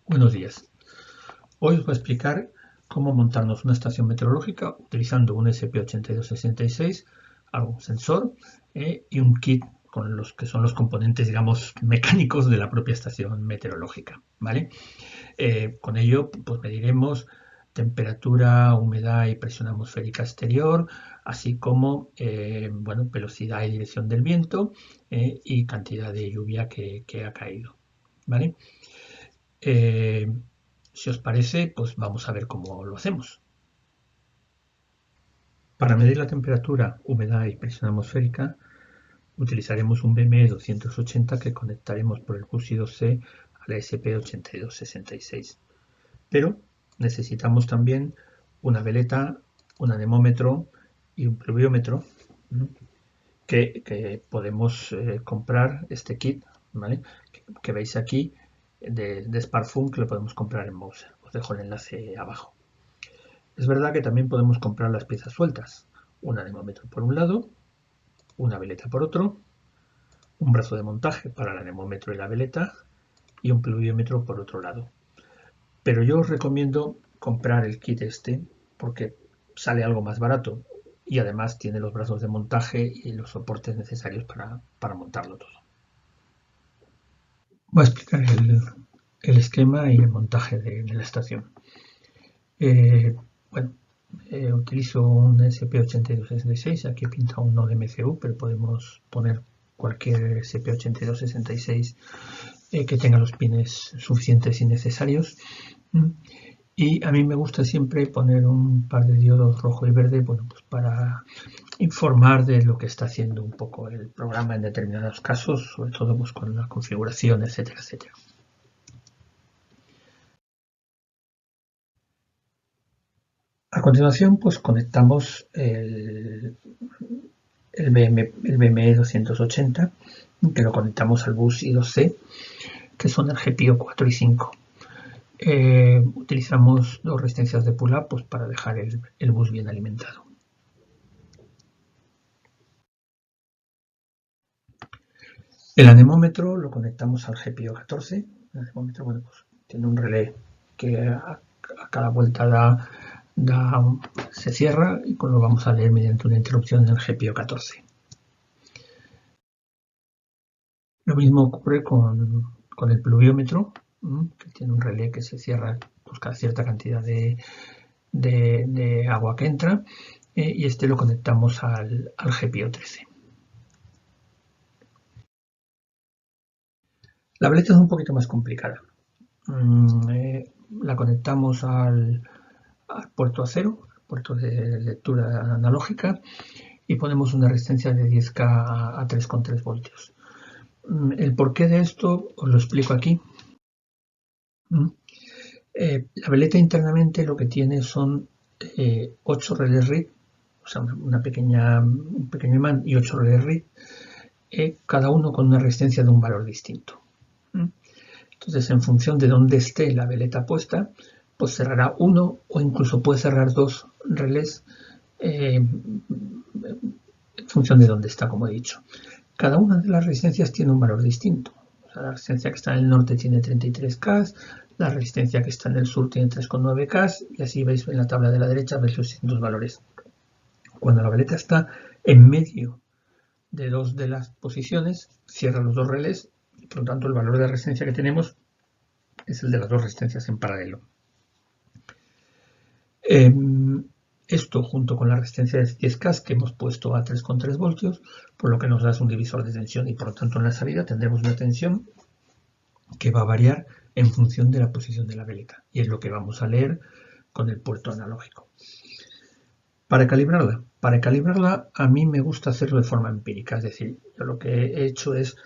Buenos días. Hoy os voy a explicar cómo montarnos una estación meteorológica utilizando un SP8266, algún sensor y un kit con los que son los componentes, digamos, mecánicos de la propia estación meteorológica, ¿vale? Con ello, pues mediremos temperatura, humedad y presión atmosférica exterior, así como bueno, velocidad y dirección del viento y cantidad de lluvia que ha caído, ¿vale? Eh, si os parece, pues vamos a ver cómo lo hacemos. Para medir la temperatura, humedad y presión atmosférica, utilizaremos un BME 280 que conectaremos por el bus I2C a la SP8266. Pero necesitamos también una veleta, un anemómetro y un pluviómetro que podemos comprar este kit, ¿vale? Que veis aquí de Sparkfun, que lo podemos comprar en Mouser. Os dejo el enlace abajo. Es verdad que también podemos comprar las piezas sueltas, un anemómetro por un lado, una veleta por otro, un brazo de montaje para el anemómetro y la veleta y un pluviómetro por otro lado. Pero yo os recomiendo comprar el kit este porque sale algo más barato y además tiene los brazos de montaje y los soportes necesarios para montarlo todo. Voy a explicar el esquema y el montaje de la estación. Bueno, utilizo un SP8266, aquí pinta un nodo MCU, pero podemos poner cualquier SP8266 que tenga los pines suficientes y necesarios. Y a mí me gusta siempre poner un par de diodos rojo y verde, bueno, pues para informar de lo que está haciendo un poco el programa en determinados casos, sobre todo pues con la configuración, etcétera, etcétera. A continuación, pues conectamos el BME 280, que lo conectamos al bus I2C, que son el GPIO 4 y 5. Utilizamos dos resistencias de pull-up pues, para dejar el bus bien alimentado. El anemómetro lo conectamos al GPIO 14. El anemómetro, bueno, pues, tiene un relé que a cada vuelta se cierra y lo vamos a leer mediante una interrupción en el GPIO 14. Lo mismo ocurre con el pluviómetro, que tiene un relé que se cierra pues, cada cierta cantidad de agua que entra, y este lo conectamos al GPIO 13. La veleta es un poquito más complicada. La conectamos al puerto A0, puerto de lectura analógica, y ponemos una resistencia de 10K a 3,3 voltios. El porqué de esto os lo explico aquí. La veleta internamente lo que tiene son 8 relés Reed, o sea, un pequeño imán y 8 relés Reed, cada uno con una resistencia de un valor distinto. Entonces, en función de dónde esté la veleta puesta, pues cerrará uno o incluso puede cerrar dos relés en función de dónde está, como he dicho. Cada una de las resistencias tiene un valor distinto. O sea, la resistencia que está en el norte tiene 33K, la resistencia que está en el sur tiene 3,9K y así veis en la tabla de la derecha veis los distintos valores. Cuando la veleta está en medio de dos de las posiciones, cierra los dos relés y por lo tanto el valor de resistencia que tenemos es el de las dos resistencias en paralelo. Esto junto con la resistencia de 10K que hemos puesto a 3,3 voltios, por lo que nos da un divisor de tensión y por lo tanto en la salida tendremos una tensión que va a variar en función de la posición de la veleta y es lo que vamos a leer con el puerto analógico. Para calibrarla a mí me gusta hacerlo de forma empírica, es decir, yo lo que he hecho es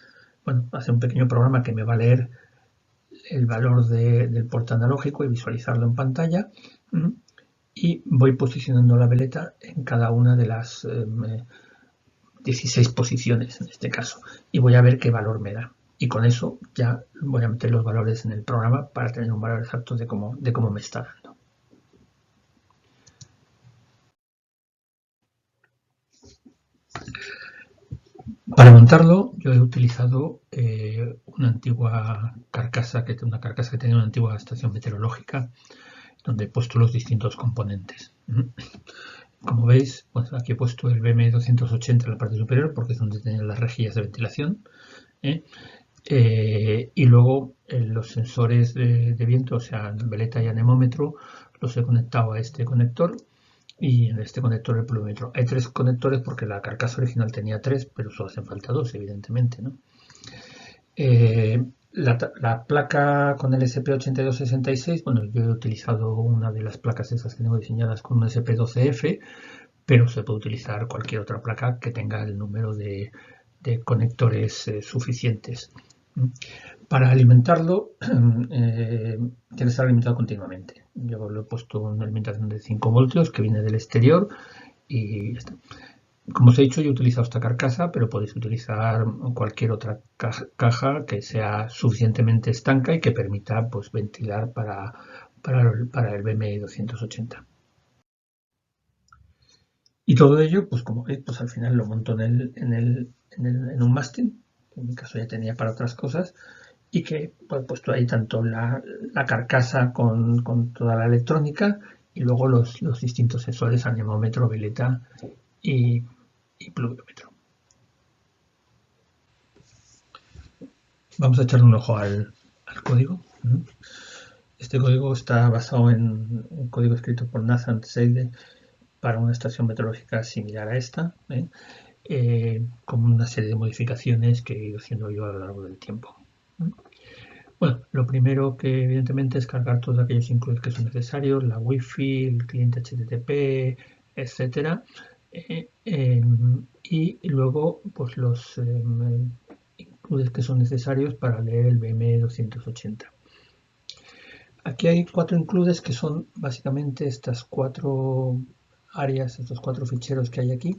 hacer un pequeño programa que me va a leer el valor del puerto analógico y visualizarlo en pantalla y voy posicionando la veleta en cada una de las 16 posiciones en este caso y voy a ver qué valor me da y con eso ya voy a meter los valores en el programa para tener un valor exacto de cómo me está dando. Para montarlo yo he utilizado una antigua carcasa, una carcasa que tenía una antigua estación meteorológica, donde he puesto los distintos componentes. Como veis, pues aquí he puesto el BM280 en la parte superior porque es donde tienen las rejillas de ventilación. Y luego los sensores de viento, o sea, veleta y anemómetro, los he conectado a este conector y en este conector el pluviómetro. Hay 3 conectores porque la carcasa original tenía 3, pero solo hacen falta 2, evidentemente, ¿no? La placa con el SP8266, bueno, yo he utilizado una de las placas esas que tengo diseñadas con un SP12F, pero se puede utilizar cualquier otra placa que tenga el número de conectores suficientes. Para alimentarlo, tiene que estar alimentado continuamente. Yo lo he puesto una alimentación de 5 voltios que viene del exterior y ya está. Como os he dicho, yo he utilizado esta carcasa, pero podéis utilizar cualquier otra caja que sea suficientemente estanca y que permita pues, ventilar para el BM280. Y todo ello, pues como veis, pues al final lo monto en un mástil, que en mi caso ya tenía para otras cosas, y que pues, he puesto ahí tanto la carcasa con toda la electrónica y luego los distintos sensores, anemómetro, veleta y pluviómetro. Vamos a echarle un ojo al código. Este código está basado en un código escrito por Nathan Seide para una estación meteorológica similar a esta, con una serie de modificaciones que he ido haciendo yo a lo largo del tiempo. Bueno, lo primero que evidentemente es cargar todos aquellos includes que son necesarios, la Wi-Fi, el cliente HTTP, etcétera, y luego pues los includes que son necesarios para leer el BM280. Aquí hay 4 includes que son básicamente estas 4 áreas, estos 4 ficheros que hay aquí,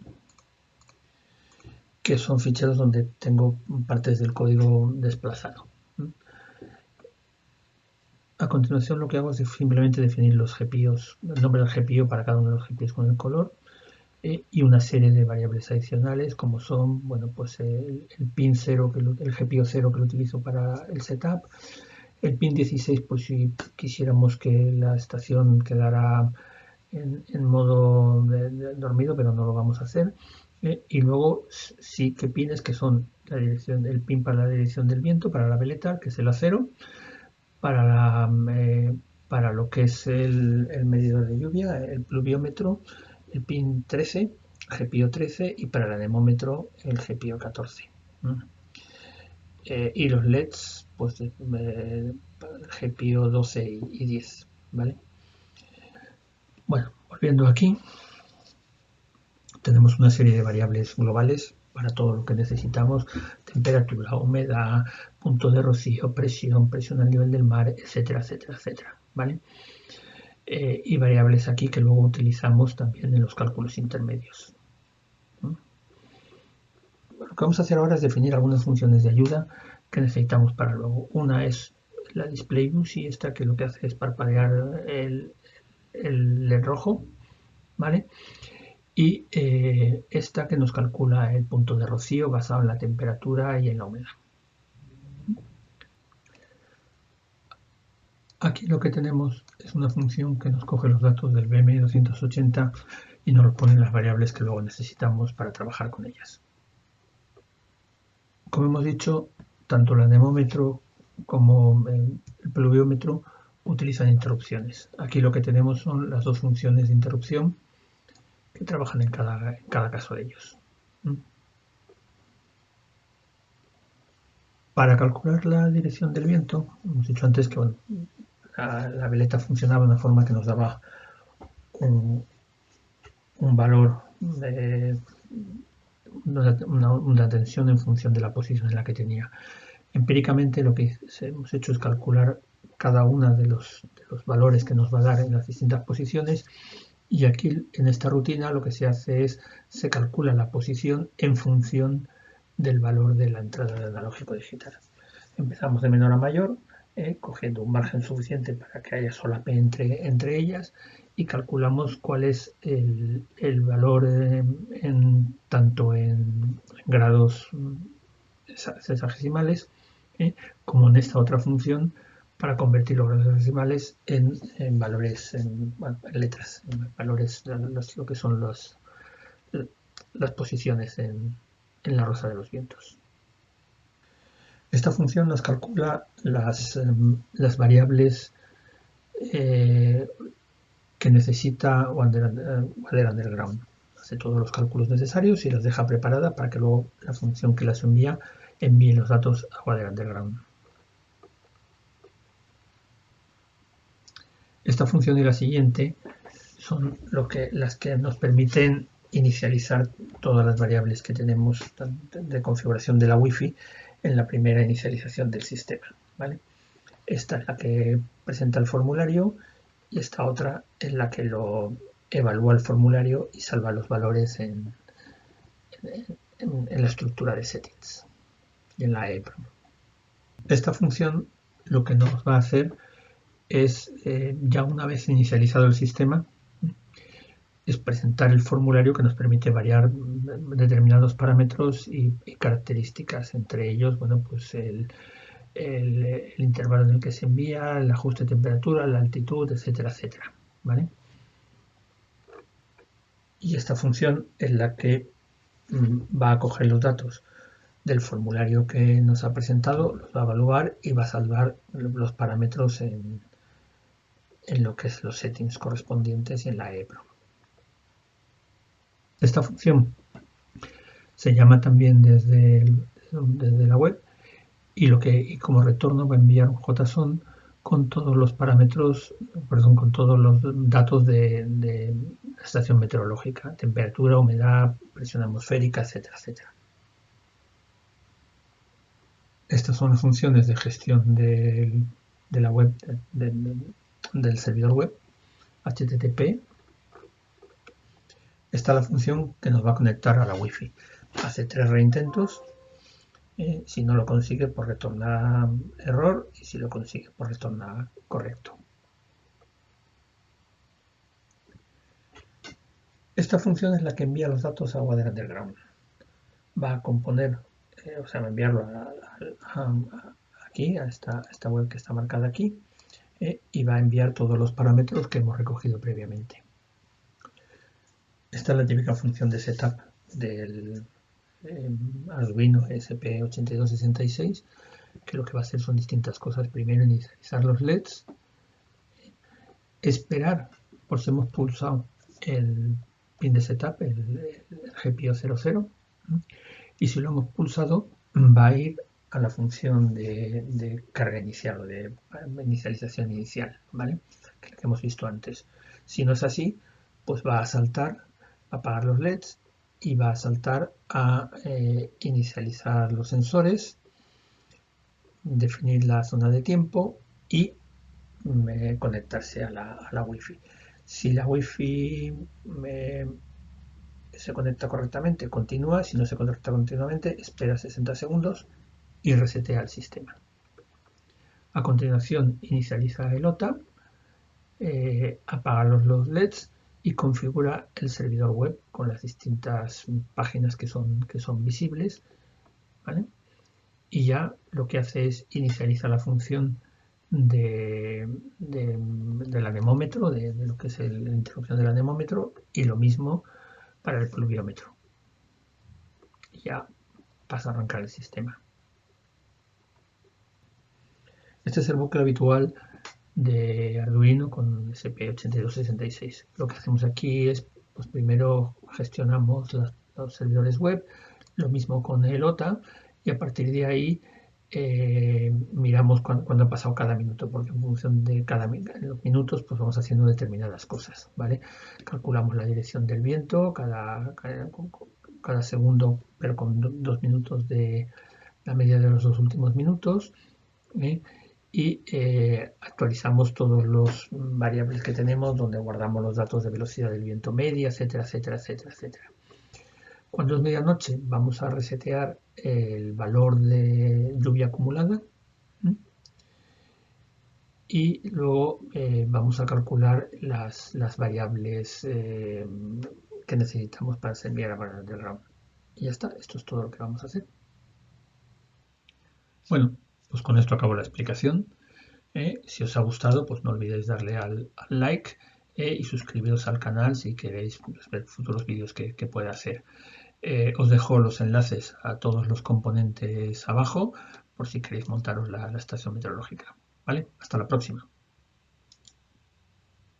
que son ficheros donde tengo partes del código desplazado. A continuación lo que hago es simplemente definir los GPIOs, el nombre del GPIO para cada uno de los GPIOs con el color y una serie de variables adicionales como son, bueno, pues el pin 0, el GPIO 0 que lo utilizo para el setup, el pin 16 pues si quisiéramos que la estación quedara en modo de dormido, pero no lo vamos a hacer. Y luego sí que pines que son la dirección, el pin para la dirección del viento, para la veleta, que es el A0, para lo que es el medidor de lluvia, el pluviómetro, el pin 13, GPIO 13 y para el anemómetro el GPIO 14. Y los LEDs, pues GPIO 12 y 10, ¿vale? Bueno, volviendo aquí, tenemos una serie de variables globales para todo lo que necesitamos: temperatura, humedad, punto de rocío, presión al nivel del mar, etcétera, etcétera, etcétera, ¿vale? Y variables aquí que luego utilizamos también en los cálculos intermedios. Lo que vamos a hacer ahora es definir algunas funciones de ayuda que necesitamos para luego. Una es la display BUSI, esta que lo que hace es parpadear el LED rojo, ¿vale? Y esta que nos calcula el punto de rocío basado en la temperatura y en la humedad. Aquí lo que tenemos es una función que nos coge los datos del BM280 y nos pone las variables que luego necesitamos para trabajar con ellas. Como hemos dicho, tanto el anemómetro como el pluviómetro utilizan interrupciones. Aquí lo que tenemos son las dos funciones de interrupción que trabajan en cada caso de ellos. Para calcular la dirección del viento, hemos dicho antes que bueno, la veleta funcionaba de una forma que nos daba un valor de una tensión en función de la posición en la que tenía. Empíricamente lo que hemos hecho es calcular cada uno de los valores que nos va a dar en las distintas posiciones, y aquí en esta rutina lo que se hace es se calcula la posición en función del valor de la entrada del analógico digital. Empezamos de menor a mayor cogiendo un margen suficiente para que haya solape entre ellas, y calculamos cuál es el valor tanto en grados sexagesimales como en esta otra función para convertir los grados decimales en valores, bueno, en letras, en valores, lo que son las posiciones en la rosa de los vientos. Esta función nos calcula las variables que necesita Wader Underground. Hace todos los cálculos necesarios y las deja preparada para que luego la función que las envíe los datos a Wader Underground. Esta función y la siguiente son las que nos permiten inicializar todas las variables que tenemos de configuración de la Wi-Fi en la primera inicialización del sistema, ¿vale? Esta es la que presenta el formulario y esta otra es la que lo evalúa el formulario y salva los valores en la estructura de settings y en la EEPROM. Esta función lo que nos va a hacer es, ya una vez inicializado el sistema, es presentar el formulario que nos permite variar determinados parámetros y características, entre ellos, bueno, pues el intervalo en el que se envía, el ajuste de temperatura, la altitud, etcétera, etcétera, ¿vale? Y esta función es la que va a coger los datos del formulario que nos ha presentado, los va a evaluar y va a salvar los parámetros en lo que es los settings correspondientes y en la EEPROM. Esta función se llama también desde la web y como retorno va a enviar un JSON con todos los parámetros, perdón, con todos los datos de la estación meteorológica, temperatura, humedad, presión atmosférica, etcétera, etcétera. Estas son las funciones de gestión de la web, del servidor web, HTTP. Esta es la función que nos va a conectar a la Wi-Fi. Hace 3 reintentos. Si no lo consigue, pues retorna error, y si lo consigue, pues retorna correcto. Esta función es la que envía los datos a Wader Underground. Va a componer, o sea, va a enviarlo aquí, a esta web que está marcada aquí, y va a enviar todos los parámetros que hemos recogido previamente. Esta es la típica función de setup del Arduino ESP8266, que lo que va a hacer son distintas cosas. Primero, inicializar los LEDs, esperar por si hemos pulsado el pin de setup, el GPIO 00, y si lo hemos pulsado va a ir a la función de carga inicial o de inicialización inicial, ¿vale? Que hemos visto antes. Si no es así, pues va a saltar, a apagar los LEDs y va a saltar a inicializar los sensores, definir la zona de tiempo y conectarse a la Wi-Fi. Si la Wi-Fi se conecta correctamente, continúa. Si no se conecta continuamente, espera 60 segundos y resetea el sistema. A continuación, inicializa el OTA, apaga los LEDs y configura el servidor web con las distintas páginas que son visibles, ¿vale? Y ya lo que hace es inicializar la función del anemómetro, de lo que es la interrupción del anemómetro, y lo mismo para el pluviómetro. Y ya pasa a arrancar el sistema. Este es el bucle habitual de Arduino con ESP8266. Lo que hacemos aquí es, pues primero gestionamos los servidores web, lo mismo con el OTA, y a partir de ahí miramos cuándo ha pasado cada minuto, porque en función de los minutos pues vamos haciendo determinadas cosas, ¿vale? Calculamos la dirección del viento cada segundo, pero con 2 minutos de la media de los 2 últimos minutos, y actualizamos todos los variables que tenemos, donde guardamos los datos de velocidad del viento media, etcétera, etcétera, etcétera, etcétera. Cuando es medianoche, vamos a resetear el valor de lluvia acumulada y luego vamos a calcular las variables que necesitamos para enviar a variables del RAM. Y ya está, esto es todo lo que vamos a hacer. Bueno, pues con esto acabo la explicación. Si os ha gustado, pues no olvidéis darle al like y suscribiros al canal si queréis pues, ver futuros vídeos que pueda hacer. Os dejo los enlaces a todos los componentes abajo por si queréis montaros la estación meteorológica. ¿Vale? Hasta la próxima.